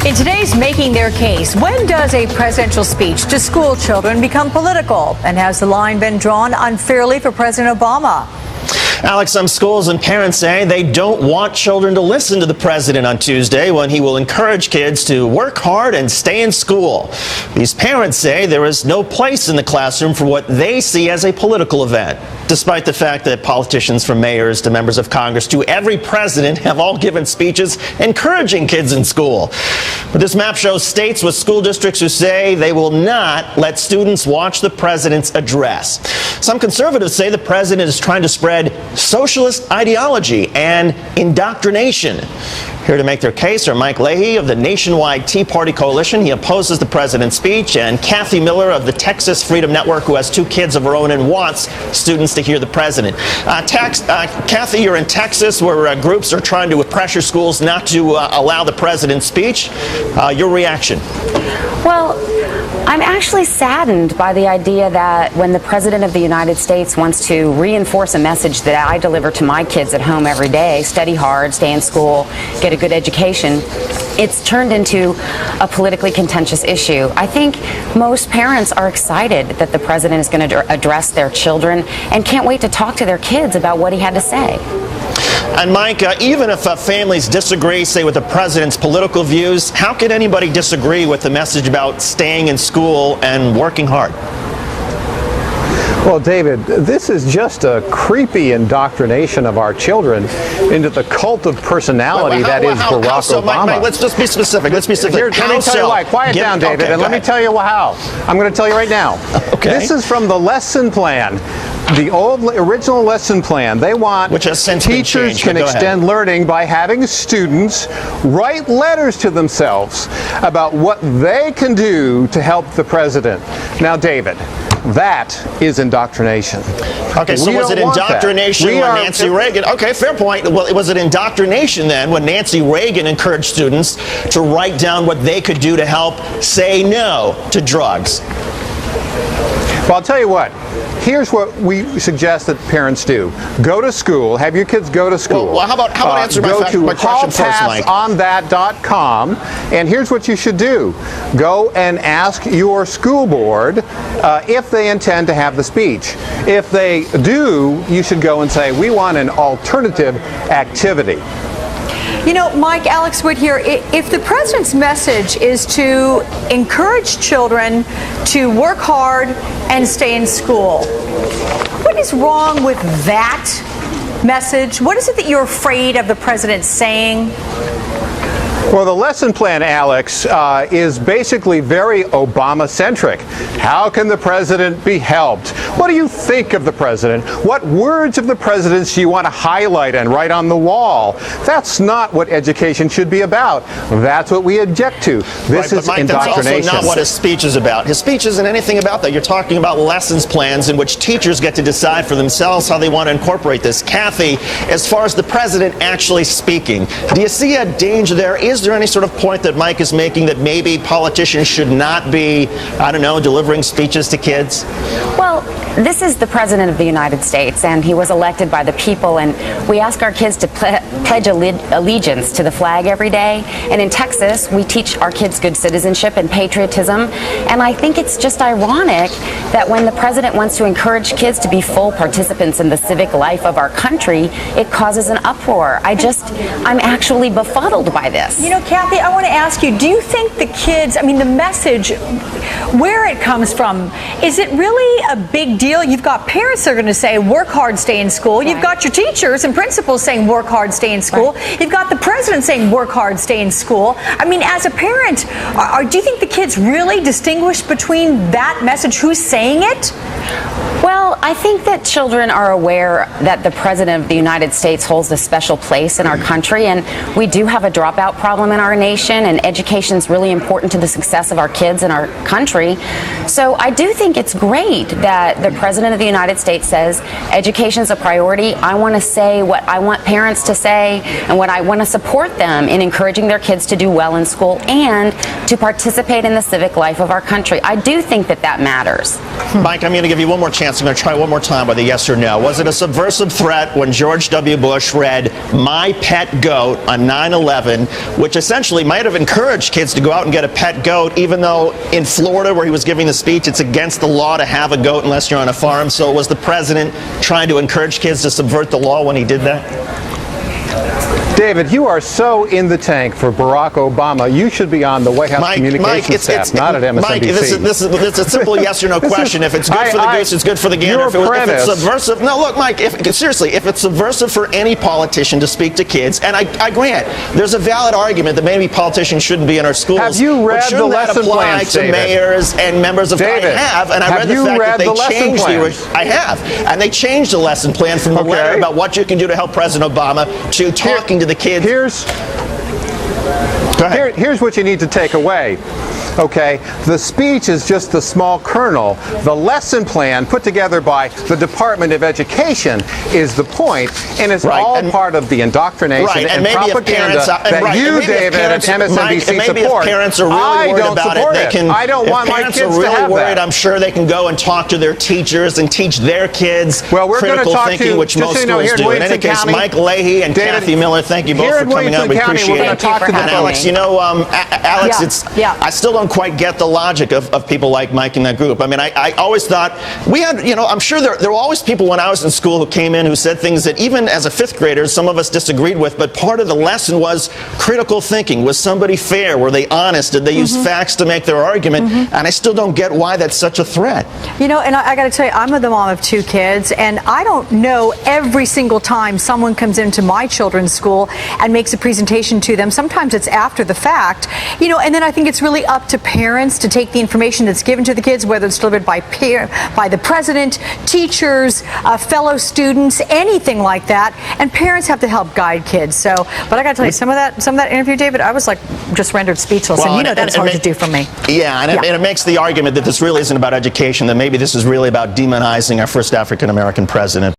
In today's Making Their Case, when does a presidential speech to school children become political? And has the line been drawn unfairly for President Obama? Alex, some schools and parents say they don't want children to listen to the president on Tuesday when he will encourage kids to work hard and stay in school. These parents say there is no place in the classroom for what they see as a political event, despite the fact that politicians from mayors to members of Congress to every president have all given speeches encouraging kids in school. But this map shows states with school districts who say they will not let students watch the president's address. Some conservatives say the president is trying to spread socialist ideology and indoctrination. Here to make their case are Mike Leahy of the Nationwide Tea Party Coalition. He opposes the president's speech, and Kathy Miller of the Texas Freedom Network, who has 2 kids of her own and wants students to hear the president. Kathy, you're in Texas, where groups are trying to pressure schools not to allow the president's speech. Your reaction? Well, I'm actually saddened by the idea that when the President of the United States wants to reinforce a message that I deliver to my kids at home every day, study hard, stay in school, get a good education, it's turned into a politically contentious issue. I think most parents are excited that the President is going to address their children and can't wait to talk to their kids about what he had to say. And Mike, even if families disagree, say, with the president's political views, how can anybody disagree with the message about staying in school and working hard? Well, David, this is just a creepy indoctrination of our children into the cult of personality that is Barack Obama. Mike, let's just be specific. Let's be specific. Here, let me tell you why. Quiet down, David, and let me tell you how. I'm going to tell you right now. Okay. This is from the lesson plan. The original lesson plan. They want which has since teachers can extend learning by having students write letters to themselves about what they can do to help the president. Now, David, that is indoctrination. Okay, so was it indoctrination when Nancy Reagan... Okay, fair point. Well, was it indoctrination then when Nancy Reagan encouraged students to write down what they could do to help say no to drugs? Well, I'll tell you what. Here's what we suggest that parents do. Go to school. Have your kids go to school. Well, how about answer my question first, Mike? GoToPassOnThat.com, and here's what you should do. Go and ask your school board if they intend to have the speech. If they do, you should go and say, we want an alternative activity. You know, Mike, Alex Wood here, if the president's message is to encourage children to work hard and stay in school, what is wrong with that message? What is it that you're afraid of the president saying? Well, the lesson plan, Alex, is basically very Obama-centric. How can the president be helped? What do you think of the president? What words of the president's do you want to highlight and write on the wall? That's not what education should be about. That's what we object to. This is Mike, indoctrination. That's also not what his speech is about. His speech isn't anything about that. You're talking about lessons plans in which teachers get to decide for themselves how they want to incorporate this. Kathy, as far as the president actually speaking, do you see a danger there? Is there any sort of point that Mike is making that maybe politicians should not be, I don't know, delivering speeches to kids? Well, this is the President of the United States, and he was elected by the people, and we ask our kids to pledge allegiance to the flag every day. And in Texas, we teach our kids good citizenship and patriotism. And I think it's just ironic that when the president wants to encourage kids to be full participants in the civic life of our country, it causes an uproar. I'm actually befuddled by this. You know, Kathy, I want to ask you, do you think the kids, the message, where it comes from, is it really a big deal? You've got parents that are going to say, work hard, stay in school. Right. You've got your teachers and principals saying, work hard, stay in school. Right. You've got the president saying, work hard, stay in school. As a parent, do you think the kids really distinguish between that message? Who's saying it? Well, I think that children are aware that the President of the United States holds a special place in our country, and we do have a dropout problem in our nation, and education is really important to the success of our kids and our country. So I do think it's great that the President of the United States says education is a priority. I want to say what I want parents to say and what I want to support them in encouraging their kids to do well in school and to participate in the civic life of our country. I do think that that matters. Mike, I'm going to give you one more chance chance. I'm going to try one more time with a yes or no. Was it a subversive threat when George W. Bush read "My Pet Goat" on 9/11, which essentially might have encouraged kids to go out and get a pet goat, even though in Florida, where he was giving the speech, it's against the law to have a goat unless you're on a farm? So was the president trying to encourage kids to subvert the law when he did that? David, you are so in the tank for Barack Obama. You should be on the White House communications staff, not at MSNBC. Mike, this is a simple yes or no question. If it's good for the goose, it's good for the gander. If it's subversive, no, look, Mike. Seriously, if it's subversive for any politician to speak to kids, and I grant there's a valid argument that maybe politicians shouldn't be in our schools. Have you read the lesson plans, to mayors and members of David, I have, and I read the fact that they changed I have, and they changed the lesson plan from the letter about what you can do to help President Obama to talking to the kids. Here's what you need to take away. Okay, the speech is just the small kernel. The lesson plan put together by the Department of Education is the point, and it's all part of the indoctrination and propaganda that you, David, at MSNBC support. Parents are really worried about it. I don't want my kids to have that. I'm sure they can go and talk to their teachers and teach their kids critical thinking, which most schools do. In any case, Mike Leahy and Kathy Miller, thank you both for coming out. We appreciate it. And Alex, Alex, I still don't quite get the logic of people like Mike in that group. I mean, I always thought we had, I'm sure there were always people when I was in school who came in who said things that even as a fifth grader, some of us disagreed with, but part of the lesson was critical thinking. Was somebody fair? Were they honest? Did they use facts to make their argument? And I still don't get why that's such a threat. And I got to tell you, I'm the mom of 2 kids, and I don't know every single time someone comes into my children's school and makes a presentation to them. Sometimes it's after the fact, and then I think it's really up to parents to take the information that's given to the kids, whether it's delivered by the president, teachers, fellow students, anything like that. And parents have to help guide kids. So, but I got to tell you, some of that interview, David, I was like just rendered speechless. Well, and that's hard to do for me. Yeah, and it makes the argument that this really isn't about education, that maybe this is really about demonizing our first African-American president.